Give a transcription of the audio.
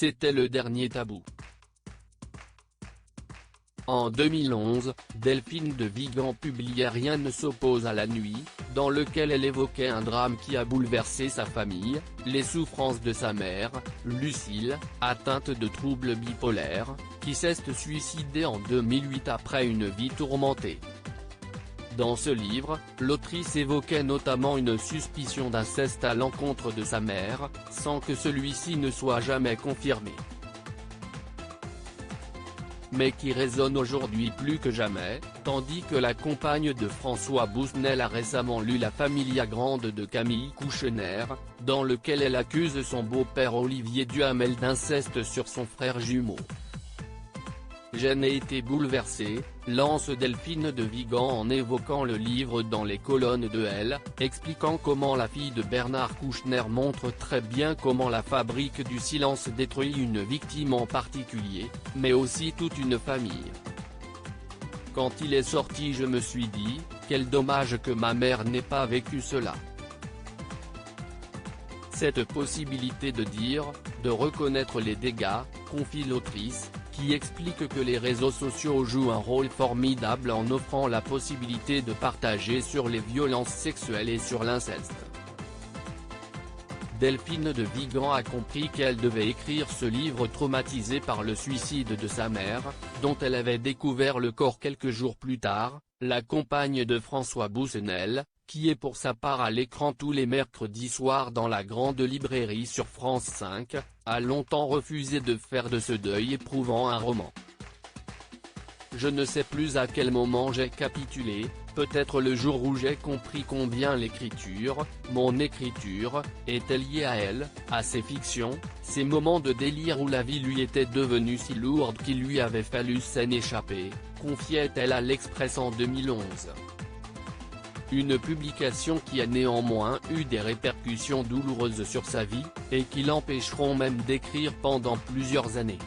c'était le dernier tabou. En 2011, Delphine de Vigan publiait Rien ne s'oppose à la nuit, dans lequel elle évoquait un drame qui a bouleversé sa famille, les souffrances de sa mère, Lucille, atteinte de troubles bipolaires, qui s'est suicidée en 2008 après une vie tourmentée. Dans ce livre, l'autrice évoquait notamment une suspicion d'inceste à l'encontre de sa mère, sans que celui-ci ne soit jamais confirmé, mais qui résonne aujourd'hui plus que jamais, tandis que la compagne de François Bousnel a récemment lu La Familia Grande de Camille Kouchner, dans lequel elle accuse son beau-père Olivier Duhamel d'inceste sur son frère jumeau. J'ai été bouleversée, lance Delphine de Vigan en évoquant le livre dans les colonnes de Elle, expliquant comment la fille de Bernard Kouchner montre très bien comment la fabrique du silence détruit une victime en particulier, mais aussi toute une famille. Quand il est sorti, je me suis dit, quel dommage que ma mère n'ait pas vécu cela. Cette possibilité de dire, de reconnaître les dégâts, confie l'autrice, qui explique que les réseaux sociaux jouent un rôle formidable en offrant la possibilité de partager sur les violences sexuelles et sur l'inceste. Delphine de Vigan a compris qu'elle devait écrire ce livre traumatisée par le suicide de sa mère, dont elle avait découvert le corps quelques jours plus tard. La compagne de François Bousnel, qui est pour sa part à l'écran tous les mercredis soirs dans la grande librairie sur France 5, a longtemps refusé de faire de ce deuil éprouvant un roman. Je ne sais plus à quel moment j'ai capitulé, peut-être le jour où j'ai compris combien l'écriture, mon écriture, était liée à elle, à ses fictions, ces moments de délire où la vie lui était devenue si lourde qu'il lui avait fallu s'en échapper, confiait-elle à l'Express en 2011. Une publication qui a néanmoins eu des répercussions douloureuses sur sa vie, et qui l'empêcheront même d'écrire pendant plusieurs années.